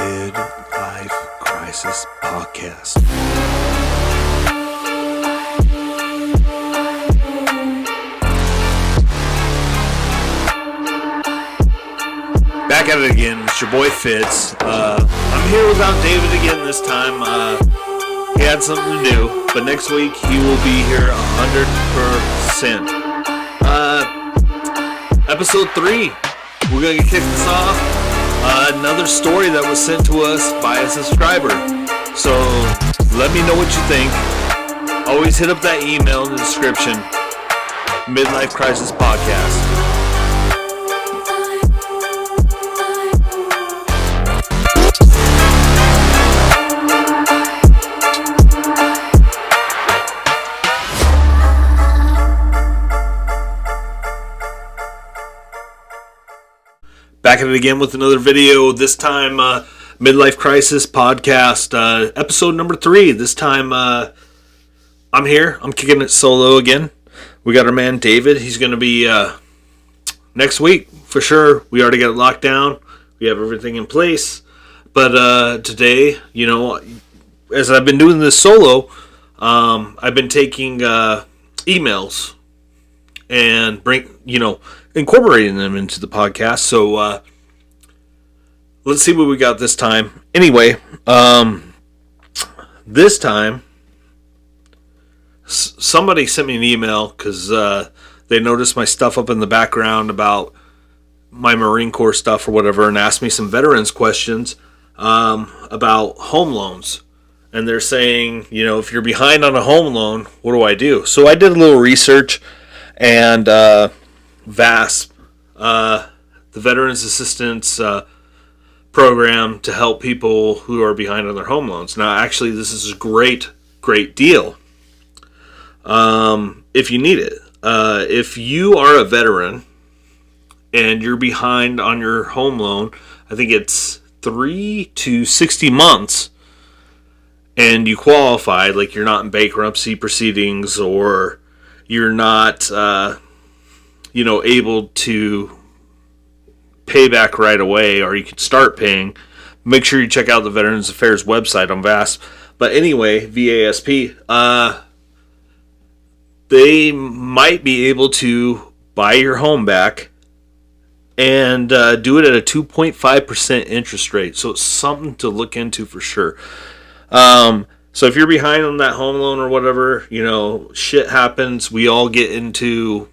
Midlife Crisis Podcast. Back at it again, it's your boy Fitz. I'm here without David again this time. He had something to do, but next week he will be here 100%. Episode 3, we're going to kick this off. Another story that was sent to us by a subscriber. So let me know what you think. Always hit up that email in the description. Midlife Crisis Podcast. Back at it again with another video. This time, Midlife Crisis Podcast, episode number 3. This time, I'm here. I'm kicking it solo again. We got our man David. He's going to be next week for sure. We already got it locked down. We have everything in place. But today, as I've been doing this solo, I've been taking emails and incorporating them into the podcast. So let's see what we got this time. Anyway, this time somebody sent me an email because they noticed my stuff up in the background about my Marine Corps stuff or whatever, and asked me some veterans questions about home loans. And they're saying, if you're behind on a home loan, what do I do? So I did a little research, and VASP, the Veterans Assistance Program to help people who are behind on their home loans. Now, actually, this is a great deal if you need it. If you are a veteran and you're behind on your home loan, I think it's 3 to 60 months, and you qualify, like you're not in bankruptcy proceedings or you're not able to pay back right away, or you can start paying, make sure you check out the Veterans Affairs website on VASP. But anyway, VASP, they might be able to buy your home back and do it at a 2.5% interest rate. So it's something to look into for sure. So if you're behind on that home loan or whatever, shit happens. We all get into,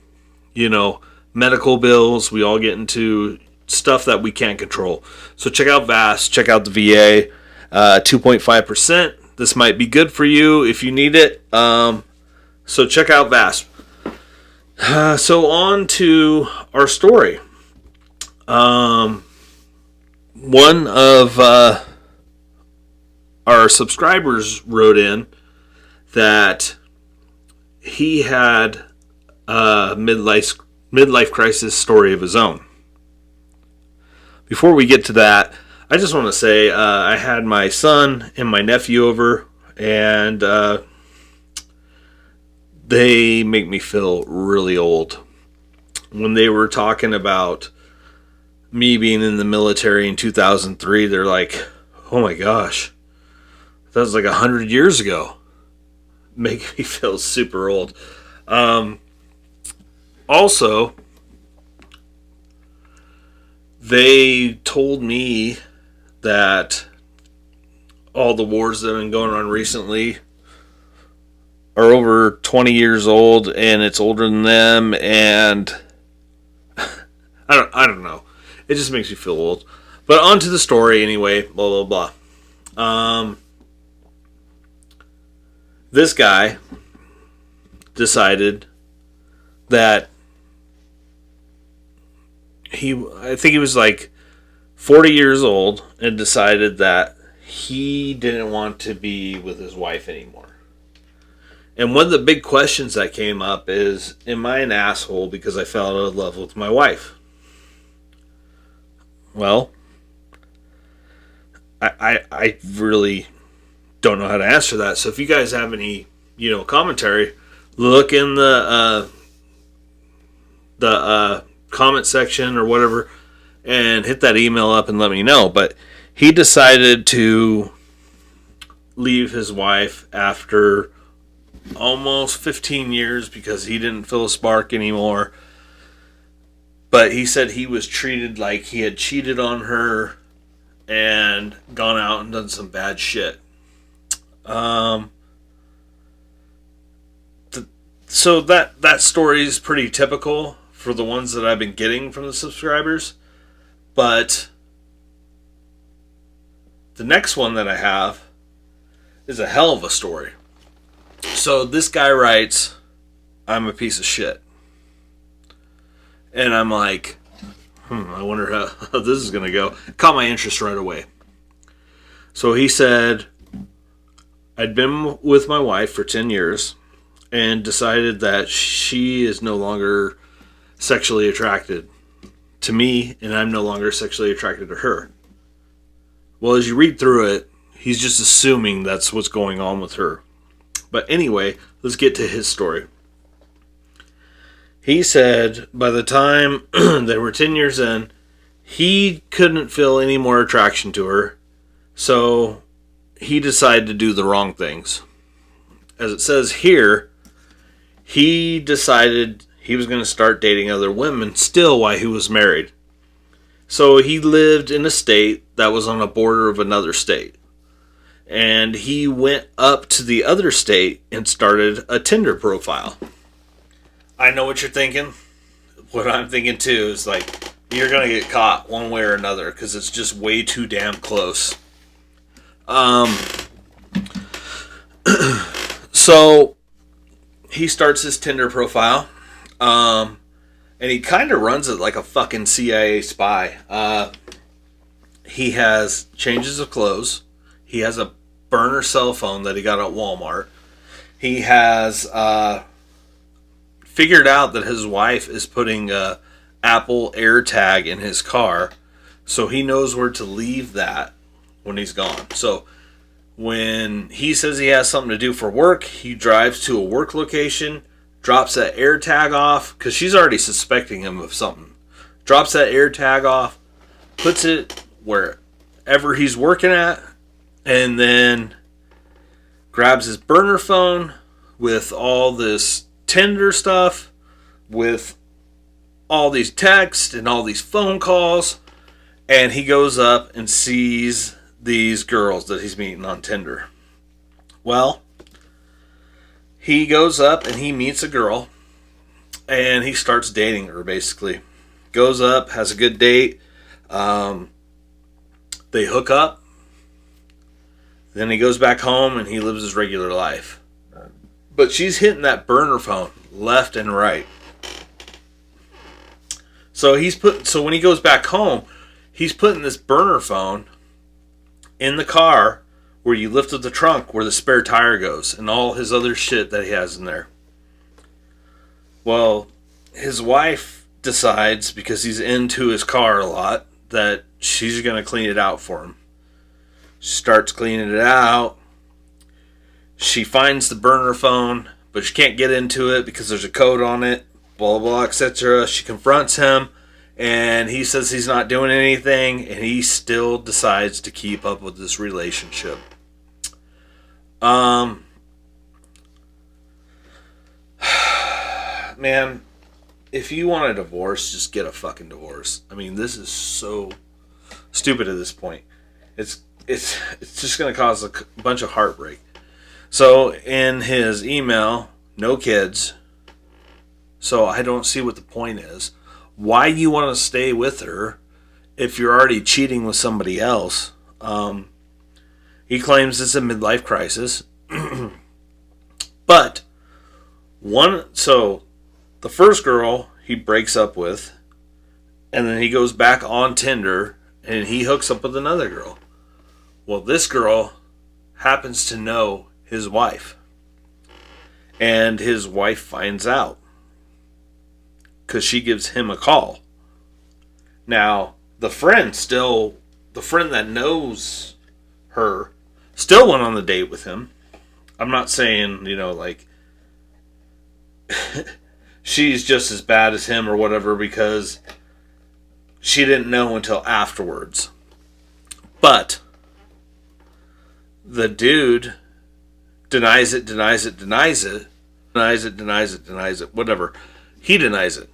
medical bills. We all get into stuff that we can't control. So check out VASP, check out the VA, 2.5%. This might be good for you if you need it. So check out VASP. So on to our story. One of our subscribers wrote in that he had a midlife crisis story of his own. Before we get to that, I just want to say I had my son and my nephew over, and they make me feel really old. When they were talking about me being in the military in 2003, they're like, oh my gosh, that was like 100 years ago. Make me feel super old. Also, they told me that all the wars that have been going on recently are over 20 years old, and it's older than them, and I don't know. It just makes me feel old. But on to the story anyway, blah, blah, blah. This guy decided that I think he was like 40 years old, and decided that he didn't want to be with his wife anymore. And one of the big questions that came up is, am I an asshole because I fell out of love with my wife? Well, I really don't know how to answer that. So if you guys have any, commentary, look in the comment section or whatever, and hit that email up and let me know. But he decided to leave his wife after almost 15 years because he didn't feel a spark anymore. But he said he was treated like he had cheated on her and gone out and done some bad shit. So that story is pretty typical for the ones that I've been getting from the subscribers. But the next one that I have is a hell of a story. So this guy writes, "I'm a piece of shit." And I'm like, I wonder how this is going to go. Caught my interest right away. So he said, I'd been with my wife for 10 years and decided that she is no longer sexually attracted to me and I'm no longer sexually attracted to her. Well, as you read through it, he's just assuming that's what's going on with her. But anyway, let's get to his story. He said by the time they were 10 years in, he couldn't feel any more attraction to her. So he decided to do the wrong things. As it says here, he decided he was going to start dating other women still while he was married. So he lived in a state that was on the border of another state. And he went up to the other state and started a Tinder profile. I know what you're thinking. What I'm thinking too is like, you're going to get caught one way or another because it's just way too damn close. So he starts his Tinder profile. And he kind of runs it like a fucking CIA spy. He has changes of clothes. He has a burner cell phone that he got at Walmart. He has figured out that his wife is putting a Apple AirTag in his car, so he knows where to leave that when he's gone. So when he says he has something to do for work, he drives to a work location, drops that AirTag off, because she's already suspecting him of something. Drops that AirTag off, puts it wherever he's working at, and then grabs his burner phone with all this Tinder stuff, with all these texts and all these phone calls, and he goes up and sees these girls that he's meeting on Tinder. Well, he goes up and he meets a girl, and he starts dating her, basically. Goes up, has a good date, they hook up, then he goes back home and he lives his regular life. But she's hitting that burner phone left and right. So when he goes back home, he's putting this burner phone in the car where you lift up the trunk where the spare tire goes and all his other shit that he has in there. Well, his wife decides, because he's into his car a lot, that she's going to clean it out for him. She starts cleaning it out. She finds the burner phone, but she can't get into it because there's a code on it, blah, blah, blah, etc. She confronts him, and he says he's not doing anything, and he still decides to keep up with this relationship. Man, if you want a divorce, just get a fucking divorce. I mean, this is so stupid at this point. It's just going to cause a bunch of heartbreak. So in his email, no kids. So I don't see what the point is. Why you want to stay with her if you're already cheating with somebody else? He claims it's a midlife crisis. But the first girl he breaks up with, and then he goes back on Tinder and he hooks up with another girl. Well, this girl happens to know his wife, and his wife finds out because she gives him a call. Now, the friend that knows her still went on the date with him. I'm not saying, like she's just as bad as him or whatever, because she didn't know until afterwards. But the dude denies it, whatever. He denies it.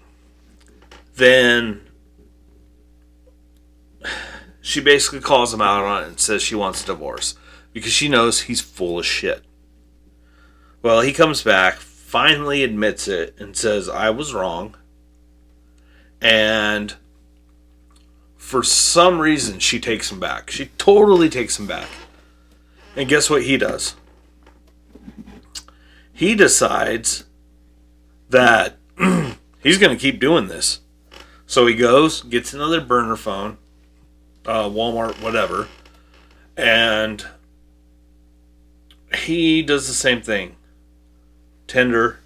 Then she basically calls him out on it and says she wants a divorce because she knows he's full of shit. Well, he comes back, finally admits it, and says, I was wrong. And for some reason, she takes him back. She totally takes him back. And guess what he does? He decides that he's going to keep doing this. So he goes, gets another burner phone, Walmart, whatever, and he does the same thing. Tinder.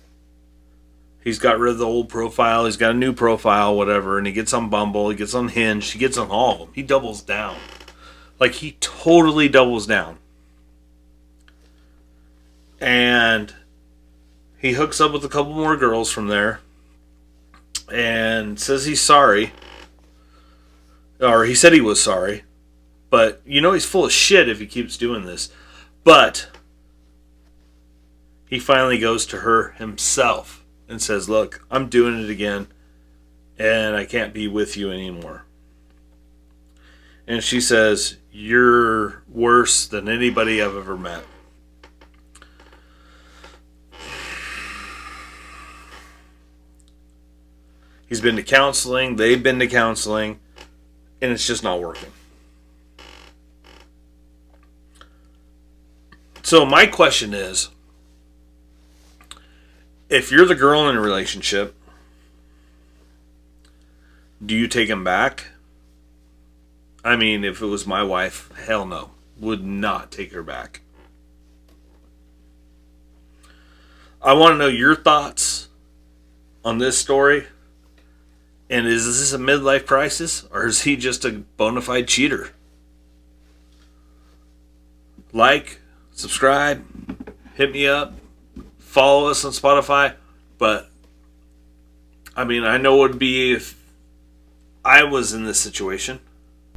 He's got rid of the old profile. He's got a new profile, whatever, and he gets on Bumble. He gets on Hinge. He gets on all of them. He doubles down. Like, he totally doubles down. And he hooks up with a couple more girls from there and says he's sorry. Or he said he was sorry. But, you know, he's full of shit if he keeps doing this. But he finally goes to her himself and says, look, I'm doing it again, and I can't be with you anymore. And she says, you're worse than anybody I've ever met. He's been to counseling, they've been to counseling, and it's just not working. So my question is, if you're the girl in a relationship, do you take him back? I mean, if it was my wife, hell no. Would not take her back. I want to know your thoughts on this story. And is this a midlife crisis? Or is he just a bona fide cheater? Like, subscribe, hit me up. Follow us on Spotify, but I mean, I know it would be if I was in this situation.